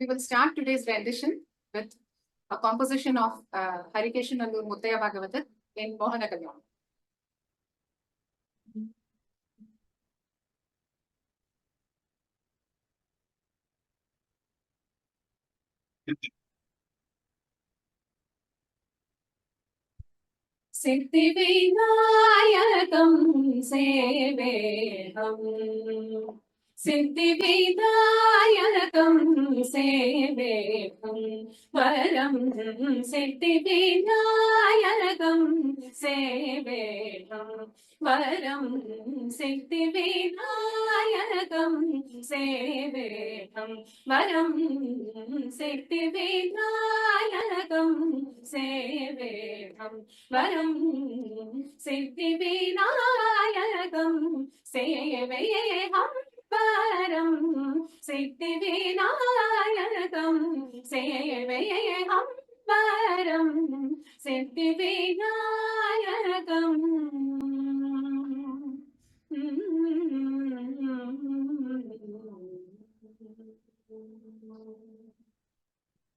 We will start today's rendition with a composition of Harikeshanallur Muttaya Bhagavatar in Mohana Kalyan. सिद्धिविनायकं सेवेहम् सिद्धिविनायकं सेवेहं वरं सिद्धिविनायकं सेवेहं वरं सिद्धिविनायकं सेवेहं वरं सिद्धिविनायकं सेवेहं वरं सिद्धिविनायकं सेवेहं वरं सिद्धिविनायकं सेवेहं वरं सिद्धिविनायकम्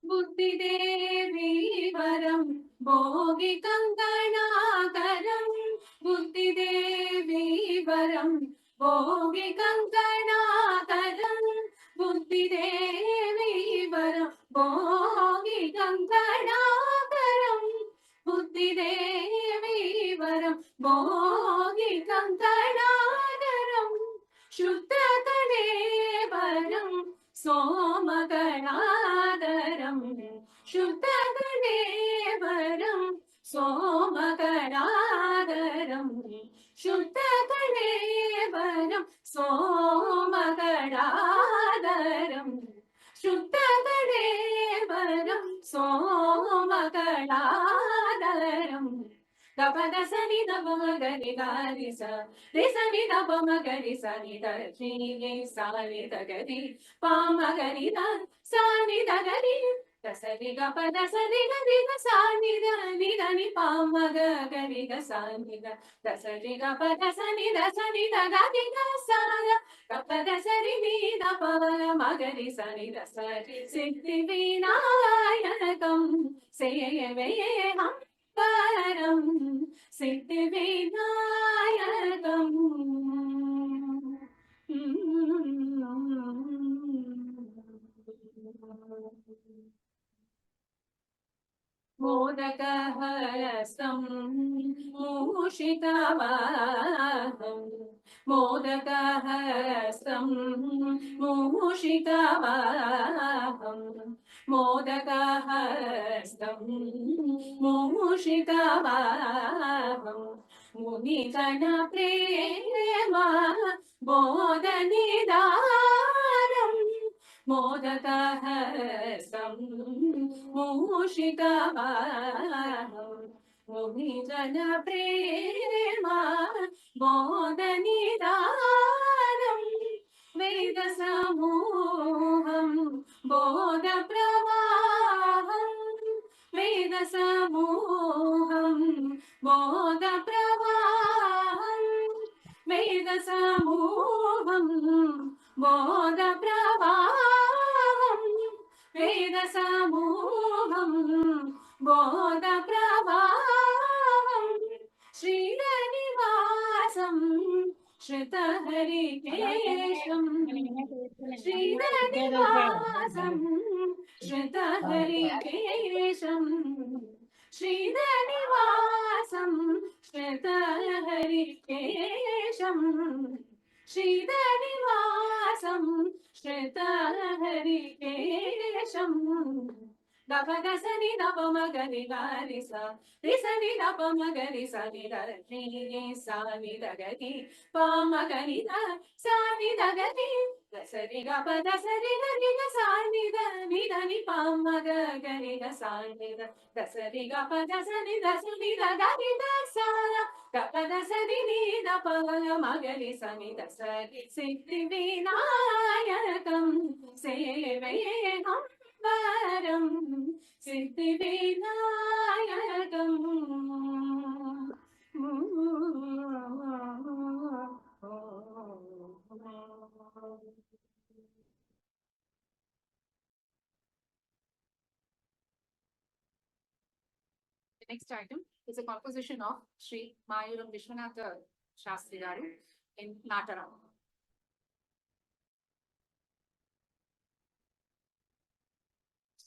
बुद्धिदेवी वरं भोगिकङ्कणाकरं बुद्धिदेवी वरं भोगिकङ्कणाकरं बुद्धिदेवी वरं भोगिकङ्कणाकरं बुद्धिदेवी वरं भोगिकङ्कणाकरं शुद्धकलेवरं सोमकणादरं शुद्धकलेवरं सोमकणादरं शुद्धकलेवरं सोमकणादरं शुद्धकलेवरं सोमकणादरं गपदसनि नवमगरि गारि स रिसनि नवमगरि सनि दर्शि सानि दगरि पामगरि द सानि दगरि दसरि गपदसनि गरि ग सानि दनि दनि पामगरि ग सानि द दसरि गपदसनि दसनि दगरि ग सार गपदसरि नि दपमगरि सनि दसरि सिद्धिविनायकं सेवेहं वरं सिद्धिविनायकम् मोदकहस्तं मूषिकवाहं मोदकहस्तं मूषिकवाहं मोदकहस्तं मूषिकवाहं मुनिगणप्रेम बोधनिदानम् मोदकहस्तं मूषिकवाहं मुनिजनप्रेम बोधनिदानं वेदसमूहं बोधप्रवाहं वेदसमूहं बोधप्रवाहं वेदसमूहं बोधप्रवाहं वेदसमूहं बोधप्रवाहं श्रीनिवासं श्रुतहरिकेशं श्रीनिवासं श्रुतहरिकेशं श्रीनिवासं श्रुतहरिकेशं श्रीनिवासं श्रुतहरिकेशं गपदसनि नवमगरि गारि स रिसनि नवमगरि सनि दर्शि सानि दगरि पामगरि द सानि दगरि दसरि गपदसरि गरि ग सानि दनि दनि पामगरि ग सानि द दसरि गपदसनि दसनि दगरि द सार गपदसरि नि दपमगरि सनि दसरि सिद्धिविनायकं सेवेहं वरं सिद्धिविनायकम् The next item is a composition of Sri Mayuram Vishwanatha Shastri Garu in Nataram.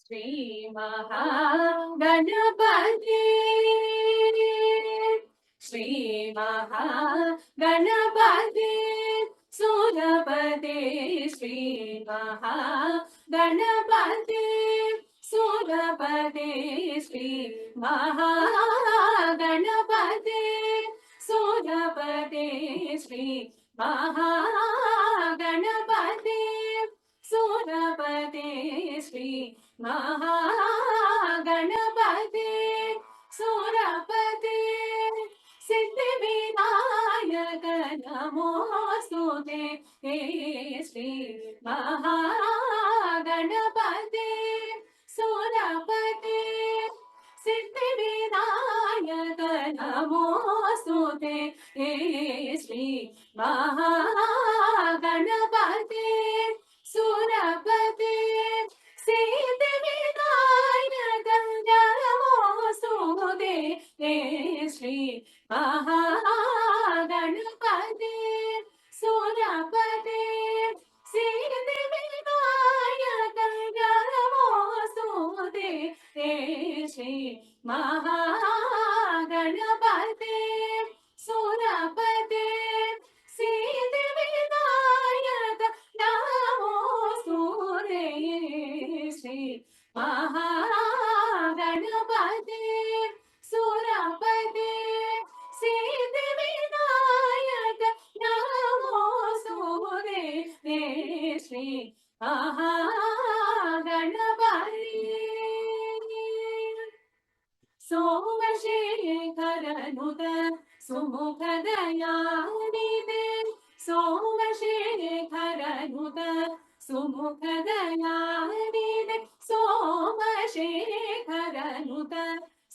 Shri Mahaganapati, Shri Mahaganapati, Surapati, Shri Mahaganapati, Surapati, Shri Mahaganapati, Surapati, Shri Mahaganapati, Surapati, Shri Mahaganapati, Surapati, Siddhivinayaka Namostute, Shri Mahaganapati, Surapati, Siddhivinayaka Namostute, Shri Mahaganapati, Surapati, Siddhivinayaka Namostute, Shri Mahaganapati, Surapati, Siddhivinayaka Namostute, Shri Mahaganapati, Surapati, Siddhivinayaka Namostute, Shri Mahaganapati, Surapati, Siddhivinayaka Namostute, Shri Mahaganapati. Somashekaranuta Sumukadayanide, Somashekaranuta Sumukadayanide, Somashekaranuta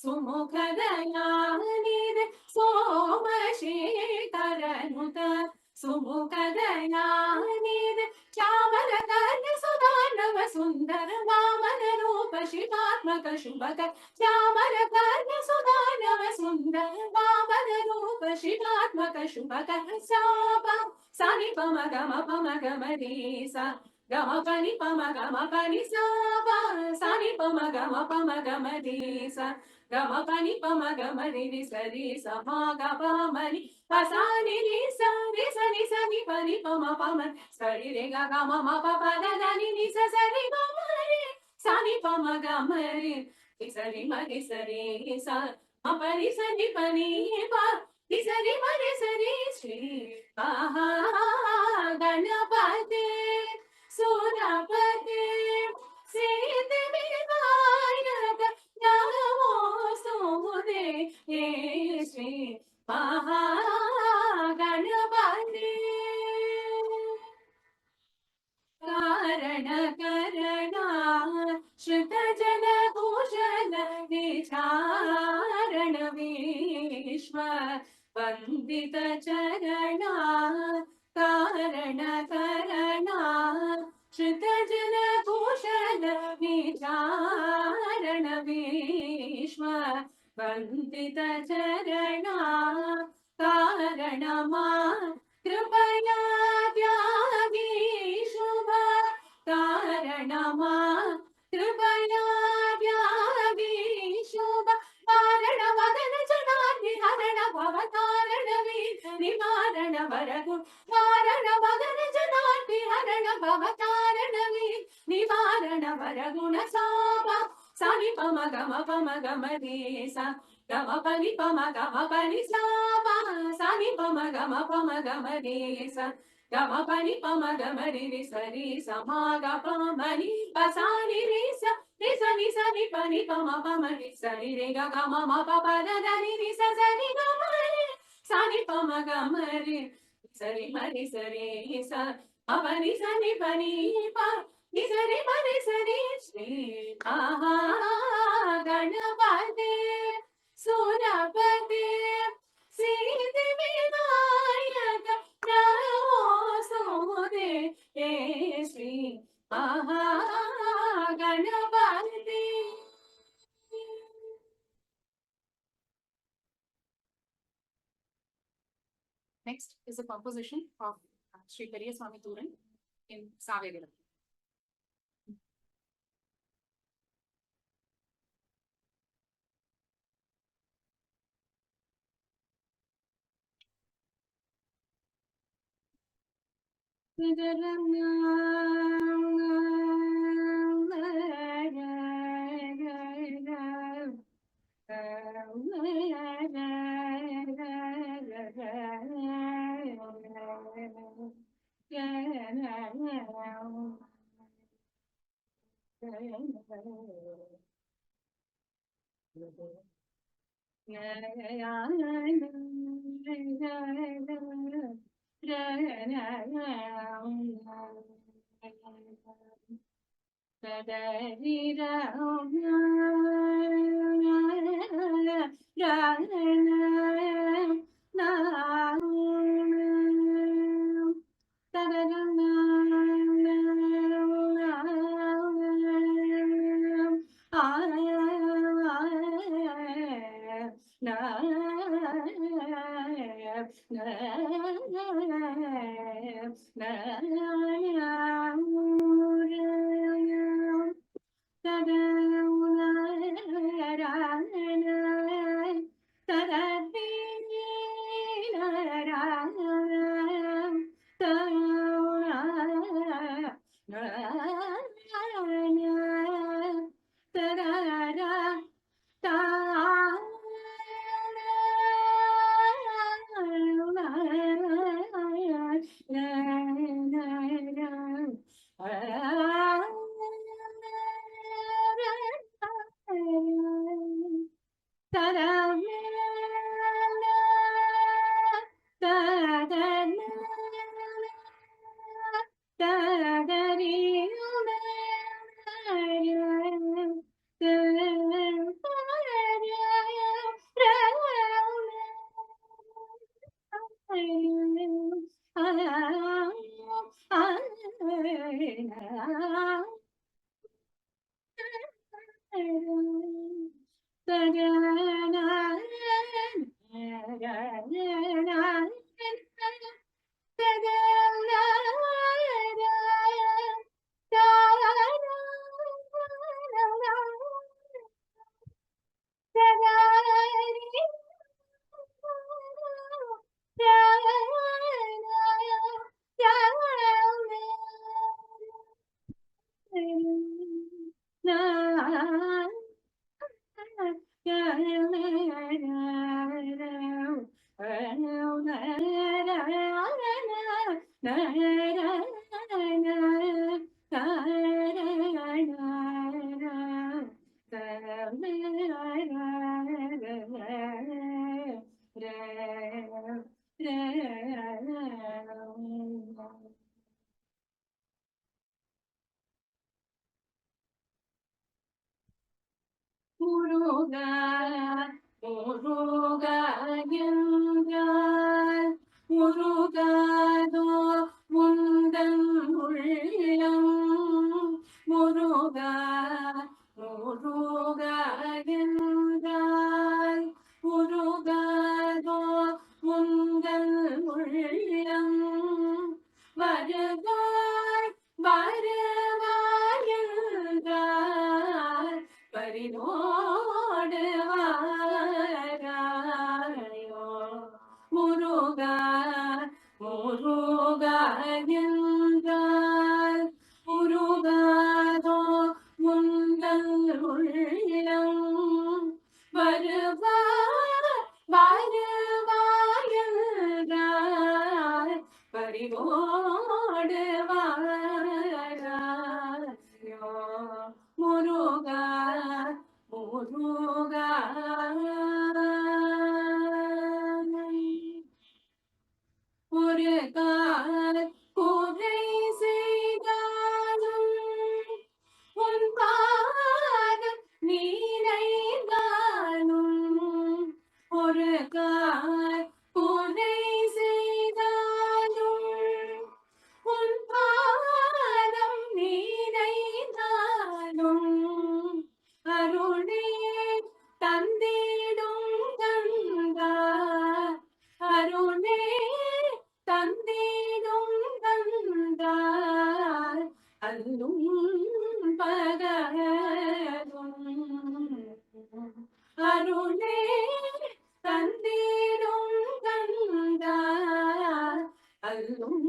Sumukadayanide, Somashekaranuta Sumukadayanide, Chamarakarya Sudanava Sundara Vamana Rupa Shivatmaka Shubhaka, Chamarakarya Sudanava Sundara Vamana Rupa Shivatmaka Shubhaka, Sapa Sani Pama Gama Risa, Gama Pani Pama Sapa Sani Pama Gama Risa, Gama Pani Pama Risa Risa Ma Gama Mani Pasani Risa Risa Risa Ni Pani Pama Sari Rega Gama Ma Papa Dani Nisa Sari Gama Sani Pama Gama Sari Mari Sari Sa Ma Pani Sani Pani Pa Sari Mari Sari Shri Mahaganapati, Surapati, Siddhivinayaka Namostute, Shri Mahaganapati. कारणकरणा श्रुतजनभूषण विचारण विश्व वन्दितचरणा कारणकरणा श्रुतजनभूषण विचारण विश्व वन्दितचरणा कारणमा कृपया त्यागी शुभ कारणमा कृपया त्यागी शुभ कारण वदन जनार्दि हरण भव कारण निवारण वरगु कारण वदन जनार्दि हरण भव कारण निवारण वरगुण सावा सानि पम गम रे सा गम पनि पम सावा सानि पम गम रे सा गम पनि पम रे सरि समा ग पमनि पसानि रे सा रे सनि सनि पनि पम रे सरि रे ग ग म प प द द नि रि स सरि ग म रे सानि पम गम रे सरि म रे सरि स अपनि सनि पनि प नि सरि म रे सरि श्री महागणपति सुरपति सिद्धिविनायक नमोस्तुते Shri Mahaganapati Next is a composition of Sri Periyaswamy Thuran in Saveri. Muruga Muruga என்றால் முருகாதோ முந்தன் உள்ளம் முருகா முருகா என்றால் முருகாதோ முந்தன் உள்ளம் வருவாய் வருவாய் என்றால் பரிவோடு வாராயோ முருகா முருகா என்றால் முருகாதோ முந்தல் உள்ளம் வருவாய் வருவாய் என்றால் பரிவோடு வாராயோ முருகா முருகா ஒரு கால் குறை செய்தாலும் உன் பாதம் நீரைந்தாலும் ஒரு கால் குறை செய்தாலும் உன் பாதம் நீரைந்தாலும் அருளே தந்திடும் கந்தா அருளே அருளே தந்திடும் கந்தா அல்லும்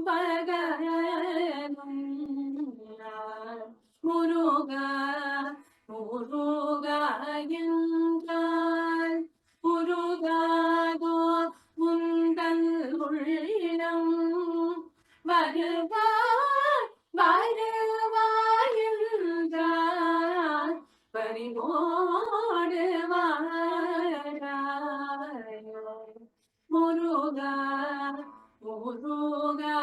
பகலும் முருகா முருகா என்றால் முருகாதோ உந்தன் உள்ளம் வருவாய் வருவாய் என்றால் பறிவோடு வாராயோ முருகா முருகா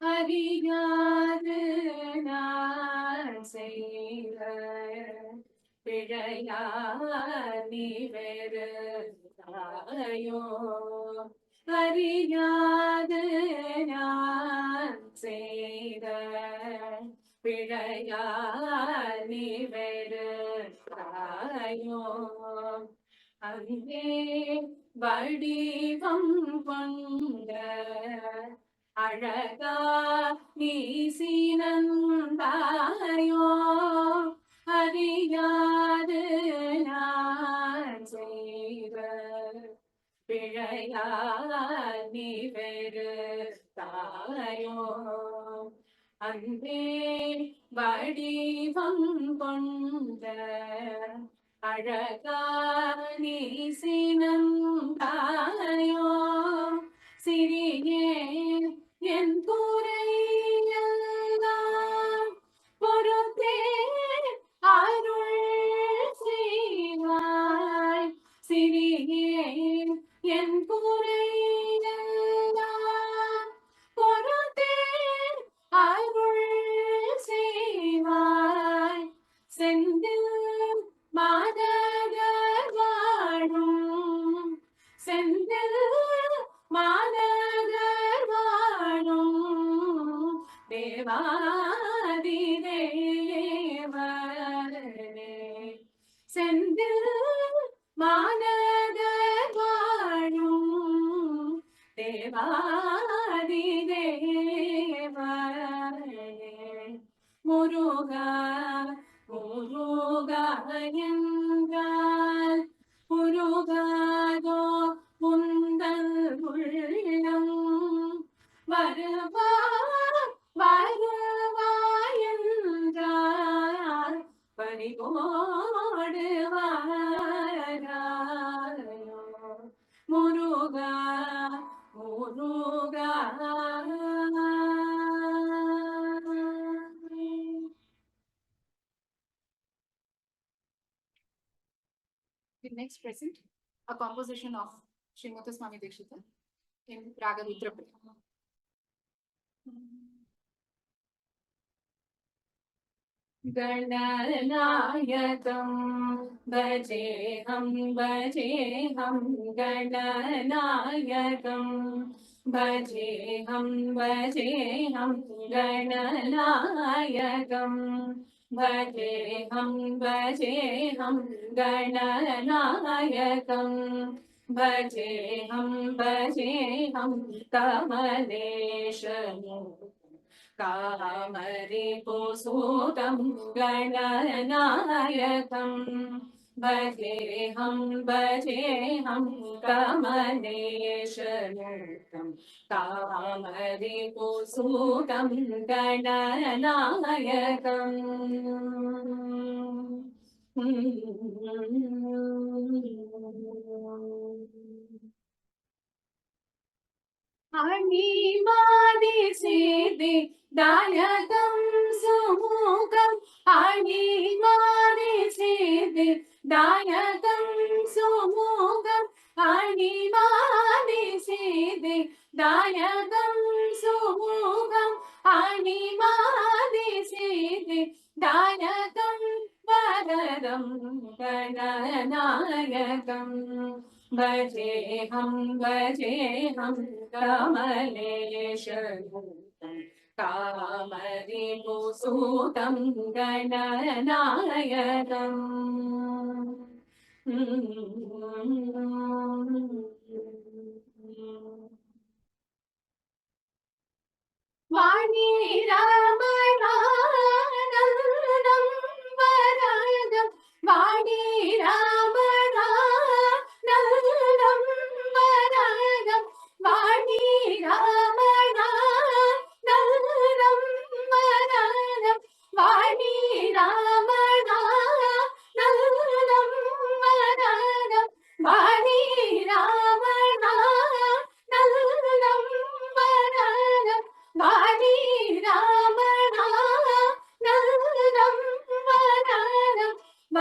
அறியாது நான் செய்த பிழையார் நீ வெறுத்தாயோ அறியாது நான் செய்த பிழையார் நீ வெறுத்தாயோ அங்கே வடிவம் கொண்ட அழகா நீ சீனந்தாயோ அறியாது நான் செய்த பிழையால் நீ வெறுத்தாயோ அன்பே வடிவம் கொண்ட அழகா நீ சீனந்தாயோ சிறியே என் குறையெல்லாம் பொறுத்தே அருள் செய்வாய் சிறியே என் குறையெல்லாம் பொறுத்தே அருள் செய்வாய் செந்தில் மாதர் வாழும் செந்தில் மாதர் வாழும் தேவாதி தேவனே செந்தில் மாதர் வாழும் தேவாதி தேவனே முருகா முருகா என்றால் முருகாதோ உந்தன் உள்ளம் வருவாய் வருவாய் என்றால் பறிவோடு வாராயோ Muruga Muruga We next present a composition of Srimati Swami Dikshita in Raga Rudrapriya. गणनायकं भजेऽहं भजेऽहं गणनायकं भजेऽहं भजेऽहं गणनायकं भजेऽहं भजेऽहं गणनायकं भजेऽहं भजेऽहं कमलेशम् कामरिपुसूतं गणनायकं भजेऽहं भजेऽहं कमलेशयुक्तं कामरिपुसूतं गणनायकम् अणिमादि सिद्धि दायकं सुमुखम् अणिमादि सिद्धि दायकं सुमुखम् अणिमादि सिद्धि दायकं सुमुखम् अणिमादि सिद्धि दायकं वरदं गणनायकम् भजेऽहं भजेऽहं कमलेशयुक्तं कामरिपुसूतं गणनायकम् वाणी Ramayan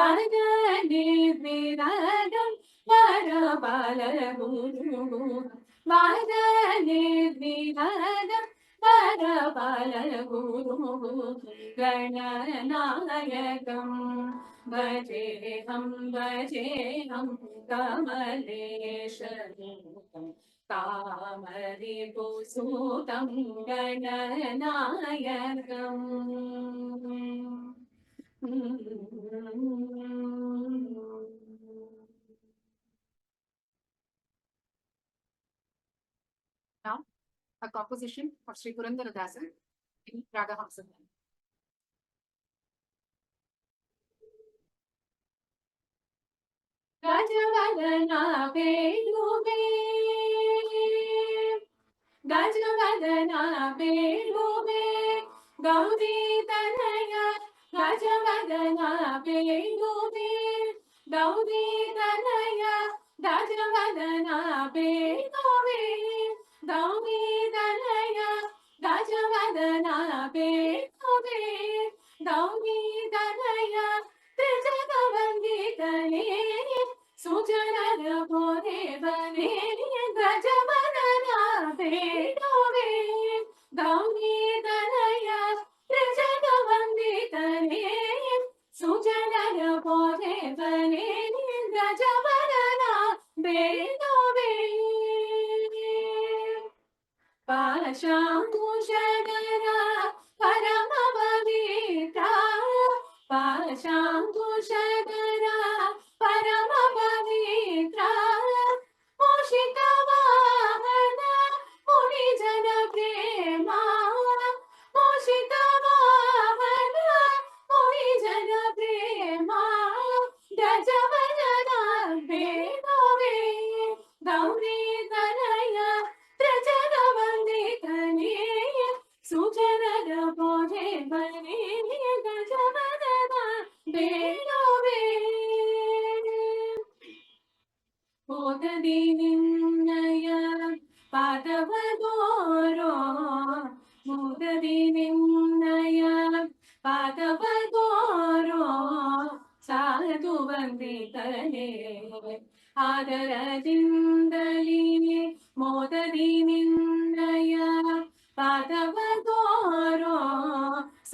वरनिर्विरागं वरबलगुरुं वरनिर्विरागं वरबलगुरुं गणनायकं भजेऽहं कमलेशरूपं कामरिपुसूतं गणनायकम्. Now, a composition of Sri Purandaradasa in Raga Hamsadhani. गजवदना वेणुवे गजवदना वेणुवे Gauri Tanaya गजवदना वेणुवे Gauri Tanaya गजवदना वेणुवे Gauri Tanaya गजवदना वेणुवे Gauri Tanaya त्रिजगवन्दितने सुजनर भोरे बने गजवदना वेणुवे गौरी तनया त्रिजगवन्दितने सुजनर भोरे बने गजवदना वेणुवे पाशाङ्कुशधरा परमपवित्रा पाशाङ्कुशधरा परमपवित्रा मूषिकवाहन मुनिजन प्रेमा मूषिकवाहन मुनिजन प्रेमा गजवदना वेणुवे गौरी तनया त्रिजगवन्दितने सुजनर भोरे बने गजवदना वेणुवे मोदದಿ ನಿನ್ನಯ ಪಾದವದೋರೋ मोदದಿ ನಿನ್ನಯ ಪಾದವದೋರೋ ಸಾಧು ವಂದಿತನೆ ಆದರದಿಂದಲೇ मोदದಿ ನಿನ್ನಯ ಪಾದವದೋರೋ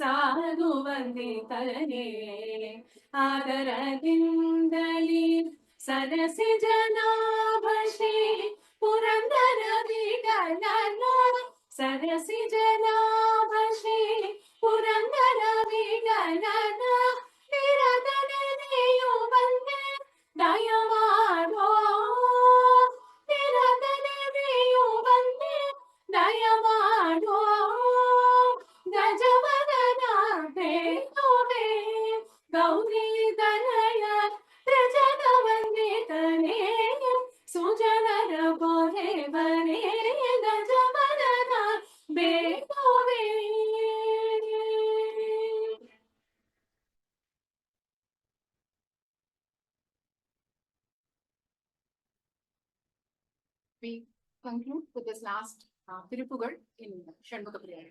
ಸಾಧು ವಂದಿತನೆ ಆದರದಿಂದಲೇ सरसि जनाभशे पुरंदर विठलन सरसि जनाभशे पुरंदर विठलन निरतनेयु वंदे दयमाडो निरतनेयु वंदे दयमाडो गजवदना वेणुवे गौरी तनया त्रिजगवन्दितने सुजनर भोरे बने गजवदना वेणुवे We conclude with this last Tirupugal in Shanmugapriya.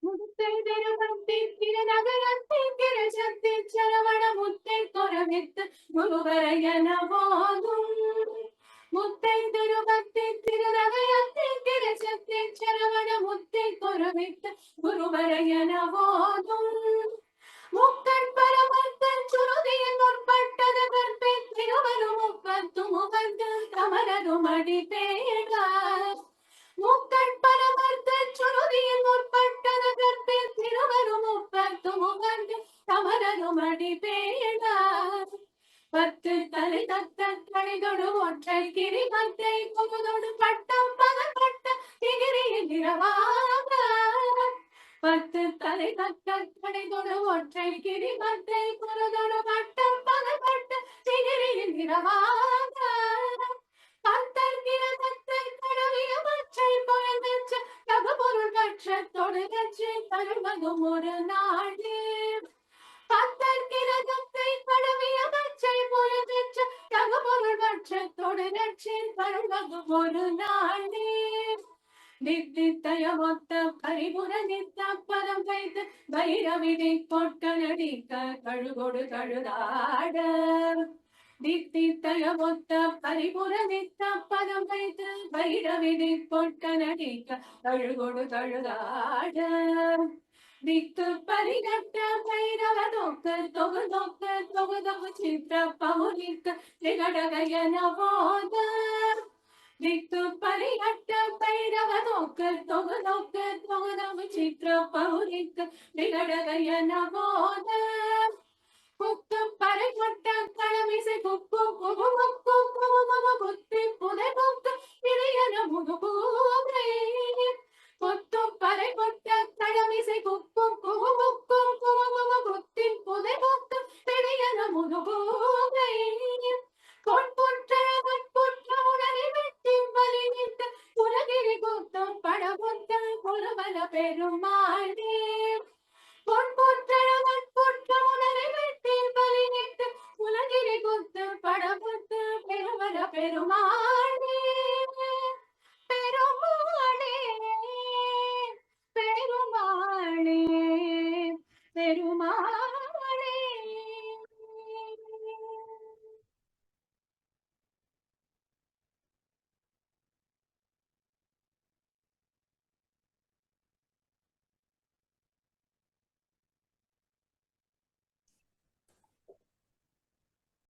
मुत्ते Tirupati तिरुनगरत्ति तिरुचत्ति चरवण मुत्ते कोरवित्त गुरुवरयन बोधुं मुत्ते Tirupati तिरुनगरत्ति तिरुचत्ति चरवण मुत्ते कोरवित्त गुरुवरयन बोधुं मुक्कट परमत्तन चुरुदियन मुर्पट्टद Karpe तिरुवरु मुक्कत्तु मुकद्द कमरदु मडिपेग मुक्कट परमत्तन चुरुदियन मुर्पट्टद Karpe तिरुवरु मुक्कत्तु मुकद्द कमरदु मडिपेग பத்து தலை தத்த கணிதொடு ஒற்றை கிரி மத்தை புகுதொடு பட்டம் பகப்பட்ட திகிரியின் இரவாக பத்து தலை தத்த கணிதொடு ஒற்றை கிரி மத்தை புகுதொடு பட்டம் பகப்பட்ட திகிரியின் இரவாக பத்தர் கிரதத்தை கடவிய மச்சை பொழுதெச்ச தகுபொருள் கற்றத்தொடு கட்சி தருவதும் ஒரு நாளே பத்தர் கிரதத்தை கடவிய மச்சை பொழுதெச்ச தகுபொருள் கற்றத்தொடு கட்சி தருவதும் ஒரு நாளே தித்தித்தய மொத்த பரிபுர நித்த பதம் வைத்து பைரவிதை பொட்டனடிக்க கழுகொடு கழுதாட தித்தித்தய மொத்த பரிபுர நித்த பதம் வைத்து பைரவிதை பொட்டனடிக்க கழுகொடு கழுதாட திக்கு பரிகட்ட பைரவ தொக்கு தொகு தொக்கு தொகு தொகு சித்திர பமுனிக்க திகடகயன போத ದಿಕ್ಕು ಪರಿಹಟ್ಟ ಭೈರವ ದೋಕ ತೊಗು ದೋಕ ತೊಗದವು ಚಿತ್ರ ಪೌರಿಕ ಬಿಗಡಗಯನ ಬೋಧ ಕುತ್ತು ಪರಿಹಟ್ಟ ಕಳಮಿಸಿ ಕುಕ್ಕು ಕುಗು ಮುಕ್ಕು ಕುಗುಮು ಕುತ್ತಿ ಪುದೆ ಕುಕ್ಕು ಹಿರಿಯನ ಮುದುಕೂಗ್ರೇ ಕುತ್ತು ಪರಿಹಟ್ಟ ಕಳಮಿಸಿ ಕುಕ್ಕು ಕುಗು ಮುಕ್ಕು ಕುಗುಮು ಕುತ್ತಿ ಪುದೆ ಕುಕ್ಕು ಹಿರಿಯನ ಮುದುಕೂಗ್ರೇ கொட்புற்ற கட்புற்ற உடனே வெட்டி பலி நின்ற உலகிரி கூத்தம் படபுத்த புலவல பெருமாளே பொன்புற்ற கட்புற்ற உடனே வெட்டி பலி நின்ற உலகிரி கூத்தம் படபுத்த பெருவல பெருமாளே